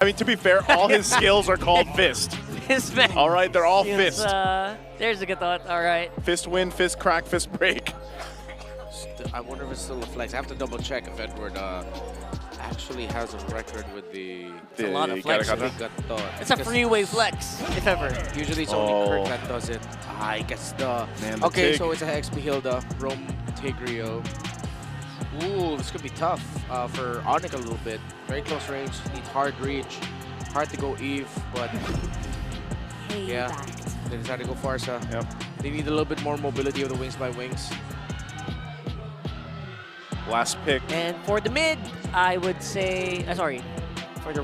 I mean, to be fair, all his skills are called fist. Fist man. All right, they're all fist. There's a good thought. All right. Fist win, fist crack, fist break. I wonder if it's still a flex. I have to double check if Edward actually has a record with the. It's a lot of flex. It's a freeway flex, if ever. Usually it's only Kirk that does it. I guess the. Man, okay, so it's a XP Hilda, Rome Tigrio. Ooh, this could be tough for ONIC a little bit. Very close range, needs hard reach. Hard to go Eve, but yeah, they decided to go Farsa. Yep. They need a little bit more mobility of the wings by wings. Last pick. And for the mid, I would say, sorry, for the,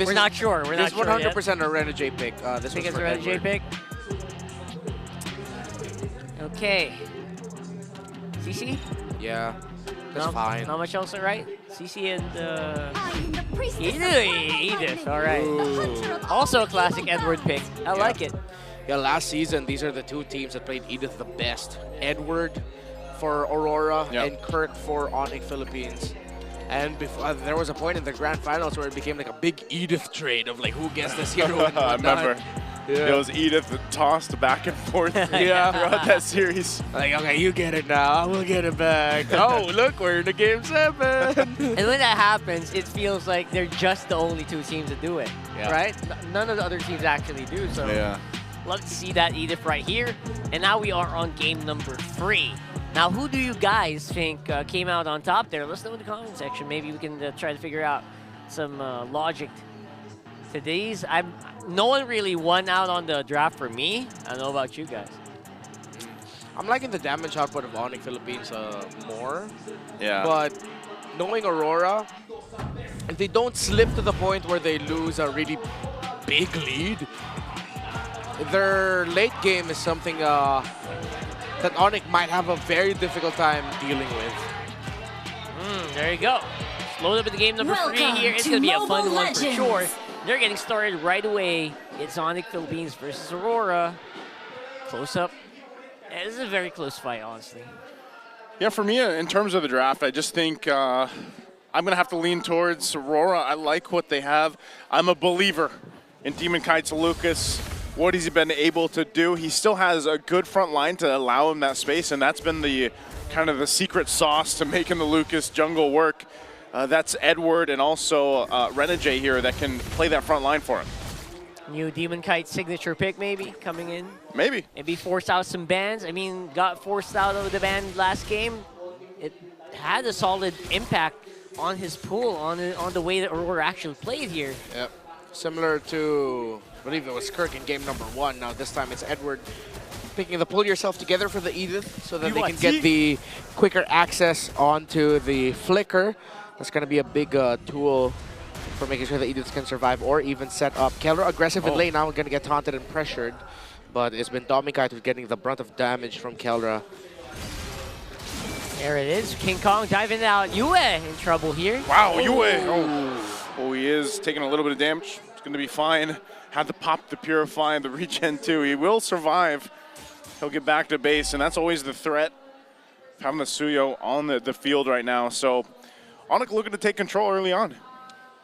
we're not sure. We're not sure. This 100% a Renegade pick. This think was it's a Renegade pick. Okay. CC? Yeah, that's fine. Not much else, right? CC and Edith. All right. Ooh. Also a classic Edward pick. I like it. Yeah, last season, these are the two teams that played Edith the best. Edward for Aurora and Kurt for ONIC Philippines. And before, there was a point in the grand finals where it became like a big Edith trade of like who gets this hero and I remember. Yeah. It was Edith that tossed back and forth throughout that series. Like, okay, you get it now, I will get it back. Oh, look, we're in the game 7. And when that happens, it feels like they're just the only two teams that do it, right? None of the other teams actually do, so love to see that Edith right here. And now we are on game number 3. Now, who do you guys think came out on top there? Let us know in the comment section. Maybe we can try to figure out some logic to these. No one really won out on the draft for me. I don't know about you guys. I'm liking the damage output of ONIC Philippines more. Yeah. But knowing Aurora, if they don't slip to the point where they lose a really big lead, their late game is something that ONIC might have a very difficult time dealing with. There you go. Load up in the game number 3 here. It's going to be a fun one for sure. They're getting started right away. It's ONIC Philippines versus Aurora. Close up. Yeah, this is a very close fight, honestly. Yeah, for me, in terms of the draft, I just think I'm going to have to lean towards Aurora. I like what they have. I'm a believer in Demon Kite's Lucas. What has he been able to do? He still has a good front line to allow him that space, and that's been the kind of the secret sauce to making the Lucas jungle work. That's Edward and also Renegade here that can play that front line for him. New Demon Kite signature pick maybe coming in. Maybe. Maybe force out some bans. I mean, got forced out of the ban last game. It had a solid impact on his pool, on the way that Aurora actually played here. Yep. Similar to, I believe it was Kirk in game number 1. Now this time it's Edward picking the pull yourself together for the Edith so that they can get the quicker access onto the flicker. That's going to be a big tool for making sure the Ediths can survive or even set up. Keller aggressive in lane now, going to get taunted and pressured. But it's been Domikite who's getting the brunt of damage from Keldra. There it is. King Kong diving out. Yue in trouble here. Wow, Yue. Oh, he is taking a little bit of damage. It's going to be fine. Had to pop the Purify and the regen too. He will survive. He'll get back to base, and that's always the threat of having the Suyo on the field right now. So ONIC looking to take control early on.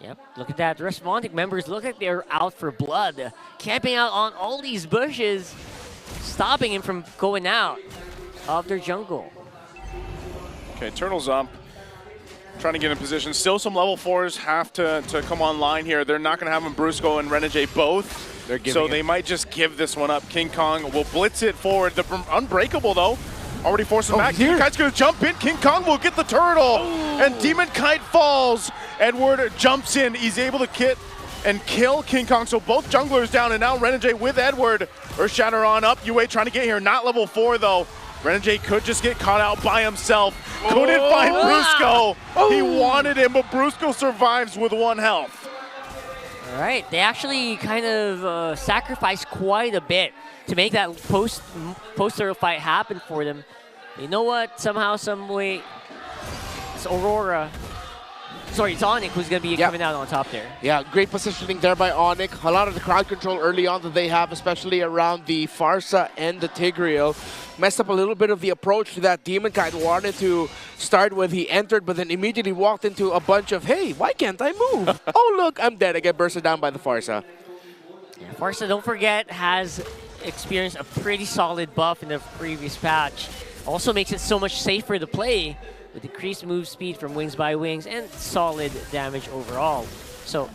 Yep, look at that. The rest of ONIC members look like they're out for blood. Camping out on all these bushes, stopping him from going out of their jungle. Okay, Turtle's up. Trying to get in position. Still some level 4s have to come online here. They're not going to have them Brusco and Renegade both. So they might just give this one up. King Kong will blitz it forward. The Unbreakable, though, already forced him back. Demon Kite's going to jump in. King Kong will get the turtle. And Demon Kite falls. Edward jumps in. He's able to hit and kill King Kong. So both junglers down. And now Renegade with Edward. Earthshatter on up. Yue trying to get here. Not level 4, though. Renegade could just get caught out by himself. Couldn't find Brusco. He wanted him, but Brusco survives with 1 health. All right, they actually kind of sacrificed quite a bit to make that post-turtle fight happen for them. You know what? Somehow, some way, it's Aurora sorry, it's ONIC who's going to be coming out on top there. Yeah, great positioning there by ONIC. A lot of the crowd control early on that they have, especially around the Farsa and the Tigreal. Messed up a little bit of the approach that Demon Kite wanted to start with. He entered, but then immediately walked into a bunch of, hey, why can't I move? Oh, look, I'm dead. I get bursted down by the Farsa. Yeah, Farsa, don't forget, has experienced a pretty solid buff in the previous patch. Also makes it so much safer to play with increased move speed from Wings by Wings and solid damage overall. So,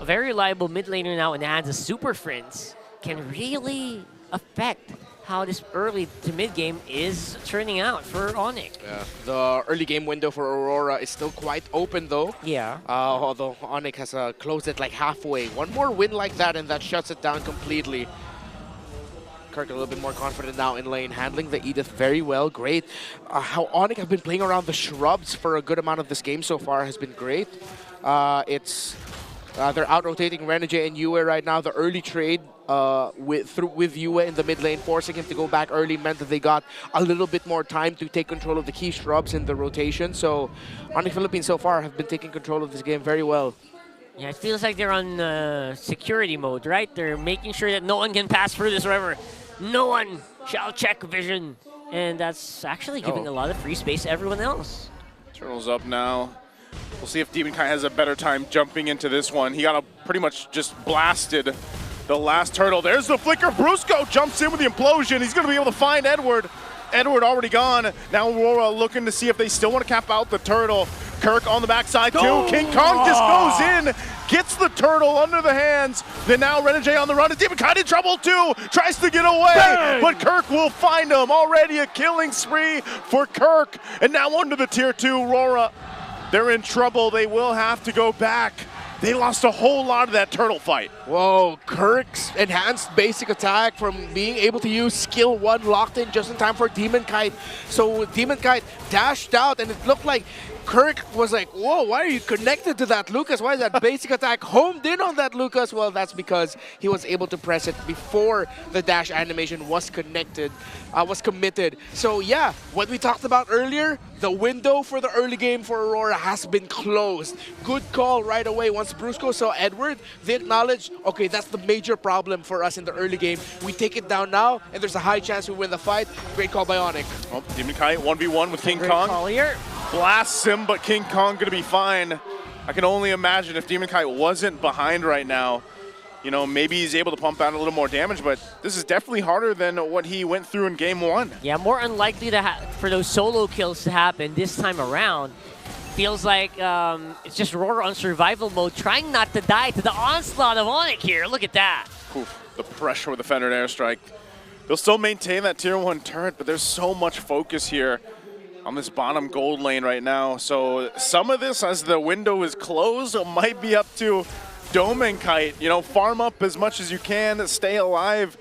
a very reliable mid laner now in the hands of Super Friends can really affect how this early to mid game is turning out for ONIC. Yeah, the early game window for Aurora is still quite open though. Yeah. Although ONIC has closed it like halfway. One more win like that and that shuts it down completely. Kirk a little bit more confident now in lane, handling the Edith very well. Great. How ONIC have been playing around the shrubs for a good amount of this game so far has been great. They're out-rotating Renegade and Yue right now. The early trade with Yue in the mid lane, forcing him to go back early, meant that they got a little bit more time to take control of the key shrubs in the rotation. So ONIC Philippines so far have been taking control of this game very well. Yeah, it feels like they're on security mode, right? They're making sure that no one can pass through this river. No one shall check vision. And that's actually giving a lot of free space to everyone else. Turtle's up now. We'll see if Demon Kite has a better time jumping into this one. He got pretty much just blasted the last turtle. There's the flicker. Brusco jumps in with the implosion. He's going to be able to find Edward. Edward already gone. Now Aurora looking to see if they still want to cap out the turtle. Kirk on the backside too. King Kong just goes in, gets the turtle under the hands. Then now Renegade on the run. Demon Kite in trouble too. Tries to get away, but Kirk will find him. Already a killing spree for Kirk. And now under the tier 2, Aurora. They're in trouble. They will have to go back. They lost a whole lot of that turtle fight. Whoa, Kirk's enhanced basic attack from being able to use skill 1 locked in just in time for Demon Kite. So Demon Kite dashed out and it looked like Kirk was like, whoa, why are you connected to that, Lucas? Why is that basic attack homed in on that, Lucas? Well, that's because he was able to press it before the dash animation was committed. So yeah, what we talked about earlier, the window for the early game for Aurora has been closed. Good call right away. Once Brusco saw Edward, they acknowledged, okay, that's the major problem for us in the early game. We take it down now, and there's a high chance we win the fight. Great call by ONIC. Oh, Demon Kite 1v1 with King Kong. Call here. Blasts him, but King Kong gonna be fine. I can only imagine if Demon Kite wasn't behind right now, you know, maybe he's able to pump out a little more damage, but this is definitely harder than what he went through in game 1. Yeah, more unlikely to for those solo kills to happen this time around. Feels like it's just Aurora on survival mode, trying not to die to the onslaught of ONIC here. Look at that. Oof, the pressure with the Fendered Airstrike. They'll still maintain that tier 1 turret, but there's so much focus here on this bottom gold lane right now. So some of this, as the window is closed, it might be up to Dome and Kite. You know, farm up as much as you can, stay alive.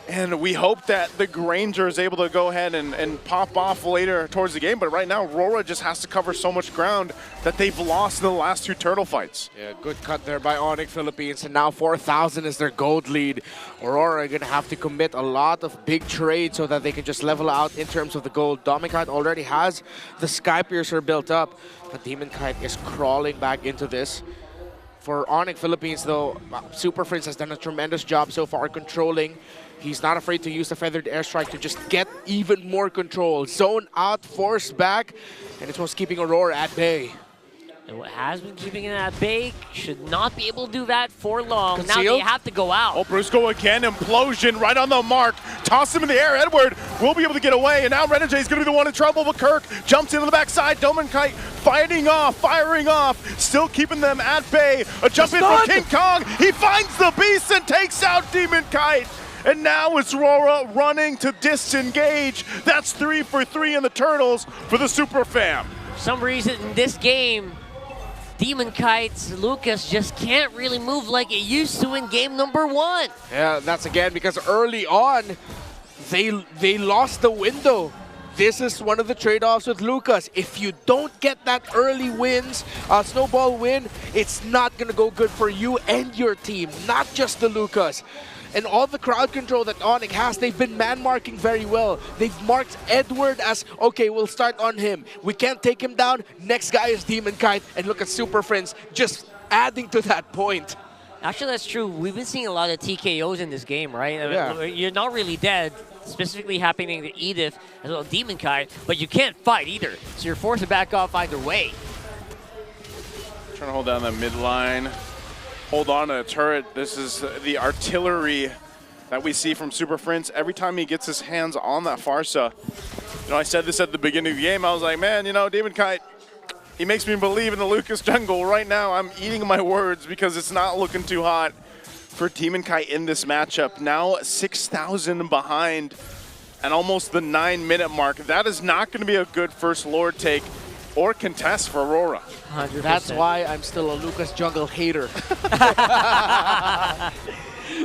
And we hope that the Granger is able to go ahead and pop off later towards the game. But right now, Aurora just has to cover so much ground that they've lost in the last 2 turtle fights. Yeah, good cut there by ONIC Philippines. And now 4,000 is their gold lead. Aurora are going to have to commit a lot of big trades so that they can just level out in terms of the gold. Demon Kite already has the Sky Piercer built up. But Demon Kite is crawling back into this. For ONIC Philippines, though, Super Friends has done a tremendous job so far controlling. He's not afraid to use the Feathered Airstrike to just get even more control. Zone out, force back, and it's what's keeping Aurora at bay. And what has been keeping it at bay should not be able to do that for long. Concealed. Now they have to go out. Oh, Brusco again, implosion right on the mark. Toss him in the air. Edward will be able to get away, and now Renegade is going to be the one in trouble, but Kirk jumps into the backside. Dome Kite firing off, still keeping them at bay. A jump in from King Kong. He finds the beast and takes out Demon Kite. And now it's Aurora running to disengage. That's 3 for 3 in the turtles for the Super Fam. For some reason in this game, Demon Kite's Lucas just can't really move like it used to in game number 1. Yeah, that's again because early on, they lost the window. This is one of the trade-offs with Lucas. If you don't get that early wins, snowball win, it's not going to go good for you and your team, not just the Lucas. and all the crowd control that ONIC has, they've been man-marking very well. They've marked Edward as, okay, we'll start on him. We can't take him down. Next guy is Demon Kite. And look at Super Friends just adding to that point. Actually, that's true. We've been seeing a lot of TKOs in this game, right? Yeah. You're not really dead, specifically happening to Edith as well as Demon Kite, but you can't fight either. So you're forced to back off either way. Trying to hold down that midline. Hold on to a turret. This is the artillery that we see from Super Prince every time he gets his hands on that Farsa. You know, I said this at the beginning of the game. I was like, man, you know, Demon Kite, he makes me believe in the Lucas jungle. Right now, I'm eating my words because it's not looking too hot for Demon Kite in this matchup. Now 6,000 behind and almost the 9-minute mark. That is not going to be a good first Lord take or contest for Aurora. 100%. That's why I'm still a Lucas jungle hater.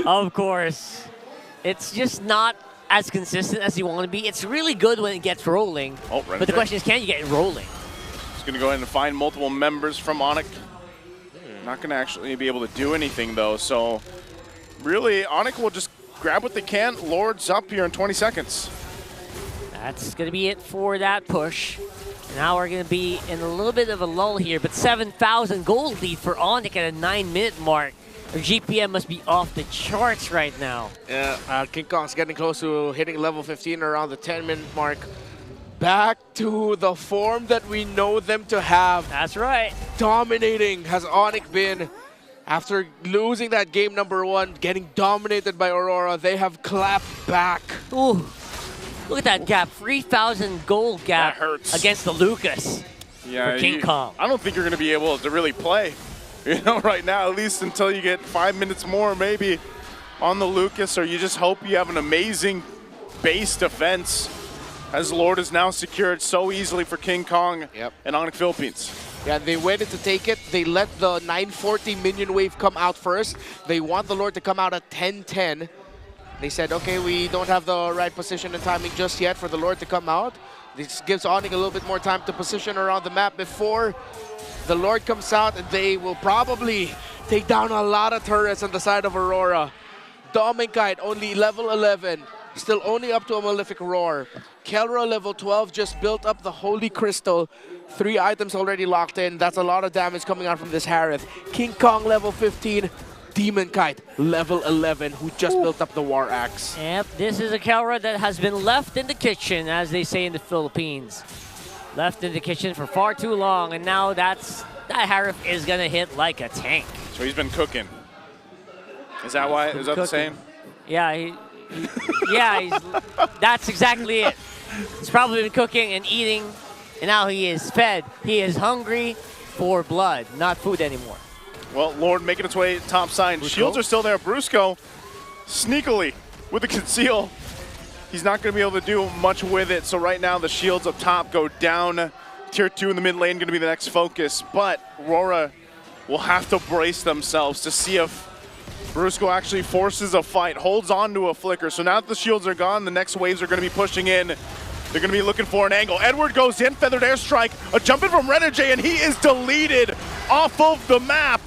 Of course. It's just not as consistent as you want to be. It's really good when it gets rolling. Oh, but the question is, can you get it rolling? He's going to go ahead and find multiple members from ONIC. Not going to actually be able to do anything, though. So, really, ONIC will just grab what they can. Lord's up here in 20 seconds. That's going to be it for that push. Now we're going to be in a little bit of a lull here, but 7,000 gold lead for ONIC at a 9-minute mark. Their GPM must be off the charts right now. Yeah, King Kong's getting close to hitting level 15 around the 10-minute mark. Back to the form that we know them to have. That's right. Dominating has ONIC been. After losing that game number 1, getting dominated by Aurora, they have clapped back. Ooh. Look at that gap, 3,000 gold gap against the Lucas for King Kong. I don't think you're going to be able to really play, you know, right now, at least until you get 5 minutes more maybe on the Lucas, or you just hope you have an amazing base defense, as Lord is now secured so easily for King Kong and ONIC Philippines. Yeah, they waited to take it. They let the 940 minion wave come out first. They want the Lord to come out at 10-10. They said, okay, we don't have the right position and timing just yet for the Lord to come out. This gives ONIC a little bit more time to position around the map before the Lord comes out, and they will probably take down a lot of turrets on the side of Aurora. Demon Kite only level 11, still only up to a Malefic Roar. Kelra level 12 just built up the Holy Crystal. 3 items already locked in. That's a lot of damage coming out from this Harith. King Kong level 15. Demon Kite, level 11, who just built up the War Axe. Yep, this is a Kelra that has been left in the kitchen, as they say in the Philippines. Left in the kitchen for far too long, and now that Harith is gonna hit like a tank. So he's been cooking. Is that why? Is that the same? Yeah, that's exactly it. He's probably been cooking and eating, and now he is fed. He is hungry for blood, not food anymore. Well, Lord making its way top side. Brusco? Shields are still there. Brusco, sneakily, with the conceal. He's not going to be able to do much with it. So right now, the shields up top go down. Tier 2 in the mid lane going to be the next focus. But Aurora will have to brace themselves to see if Brusco actually forces a fight, holds on to a flicker. So now that the shields are gone, the next waves are going to be pushing in. They're going to be looking for an angle. Edward goes in, feathered airstrike, a jump in from Renegade, and he is deleted off of the map.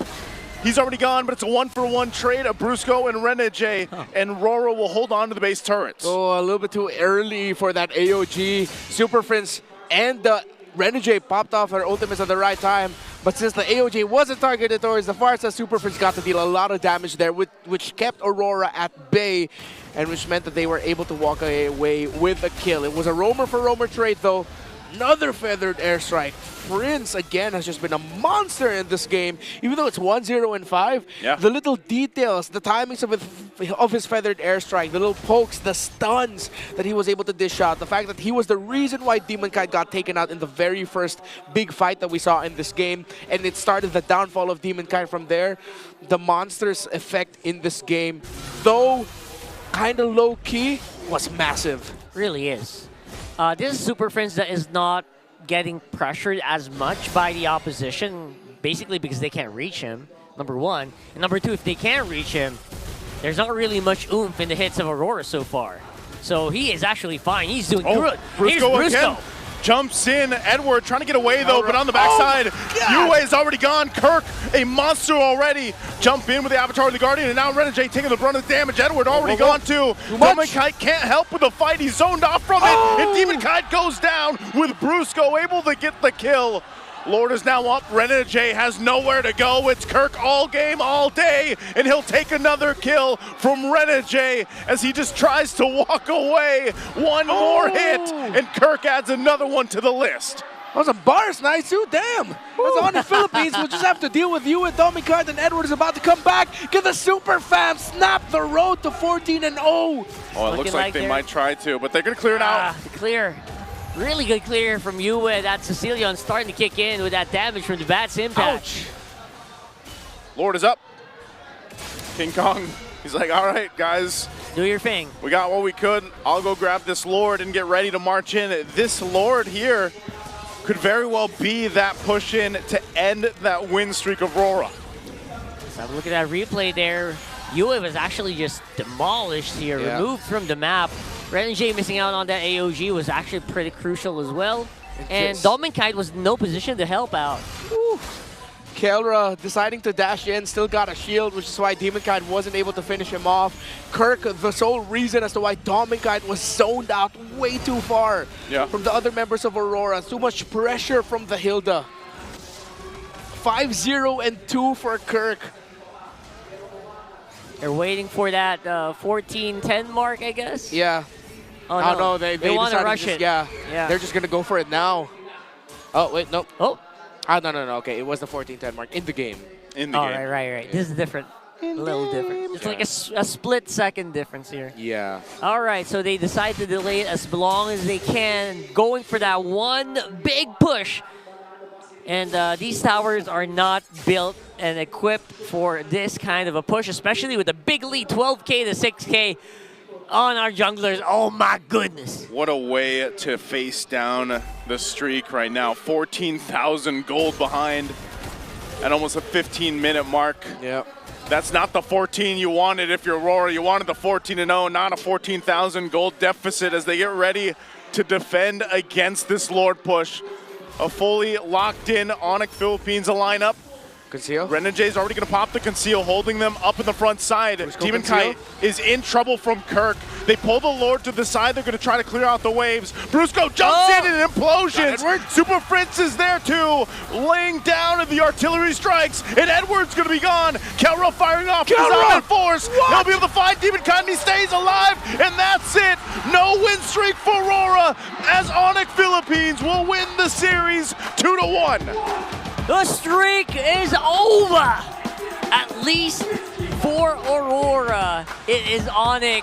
He's already gone, but it's a 1-for-1 trade of Brusco and Renegade, and Aurora will hold on to the base turrets. Oh, a little bit too early for that AOG. Super Prince and the Renegade popped off her ultimates at the right time, but since the AOG wasn't targeted towards the far side, Super Prince got to deal a lot of damage there, which kept Aurora at bay, and which meant that they were able to walk away with a kill. It was a roamer for roamer trade, though. Another feathered airstrike. Prince, again, has just been a monster in this game. Even though it's 1-0 and 5, the little details, the timings of his feathered airstrike, the little pokes, the stuns that he was able to dish out, the fact that he was the reason why Demon Kite got taken out in the very first big fight that we saw in this game, and it started the downfall of Demon Kite from there. The monster's effect in this game, though kind of low-key, was massive. Really is. This is Super Friends that is not getting pressured as much by the opposition, basically because they can't reach him, number one. And number two, if they can't reach him, there's not really much oomph in the hits of Aurora so far. So he is actually fine. He's doing good. Here's Brusco. jumps in. Edward trying to get away though, but on the backside, Yue is already gone. Kirk, a monster already. Jump in with the Avatar of the Guardian, and now Renegade taking the brunt of the damage. Edward already gone too. Demon Kite can't help with the fight. He's zoned off from it, and Demon Kite goes down with Brusco able to get the kill. Lord is now up. Renegade has nowhere to go. It's Kirk all game, all day, and he'll take another kill from Renegade as he just tries to walk away. One more hit, and Kirk adds another one to the list. That was a bars night too, damn. That's on the Philippines. We'll just have to deal with you and Dominic, and Edward is about to come back. Get the super fam, snap the road to 14-0. Oh, it looks like they might try to, but they're gonna clear it out. Clear. Really good clear from Yue. That Sicilian starting to kick in with that damage from the Bat's impact. Ouch. Lord is up. King Kong, he's like, all right, guys. Do your thing. We got what we could. I'll go grab this Lord and get ready to march in. This Lord here could very well be that push in to end that win streak of Aurora. So have a look at that replay there. Yue was actually just demolished here, removed from the map. Renegade missing out on that AOG was actually pretty crucial as well. And Dominic was in no position to help out. Kelra deciding to dash in, still got a shield, which is why Demon Kite wasn't able to finish him off. Kirk, the sole reason as to why Demon Kite was zoned out way too far from the other members of Aurora. Too much pressure from the Hilda. 5-0-2 for Kirk. They're waiting for that 14-10 mark, I guess? Yeah. Oh, no. No, they want to rush it. Yeah, they're just going to go for it now. Oh, wait, no. Oh. No. Okay, it was the 14-10 mark in the game. In the game. Right. This is different. A little different. It's like a split-second difference here. Yeah. All right, so they decide to delay it as long as they can, going for that one big push. And these towers are not built and equipped for this kind of a push, especially with a big lead, 12K to 6K on our junglers. Oh my goodness. What a way to face down the streak right now. 14,000 gold behind at almost a 15-minute mark. Yep. That's not the 14 you wanted if you're Aurora. You wanted the 14-0, not a 14,000 gold deficit as they get ready to defend against this Lord push. A fully locked-in ONIC Philippines lineup. Conceal. Renegade's already going to pop the conceal, holding them up in the front side. Demon Kite is in trouble from Kirk. They pull the Lord to the side. They're going to try to clear out the waves. Brusco jumps in and implosions. Super Prince is there too, laying down the artillery strikes, and Edward's going to be gone. Kelra firing off his own force. He'll be able to find Demon Kite, and he stays alive, and that's it. No win streak for Aurora, as ONIC Philippines will win the series 2-1. The streak is over, at least for Aurora. It is ONIC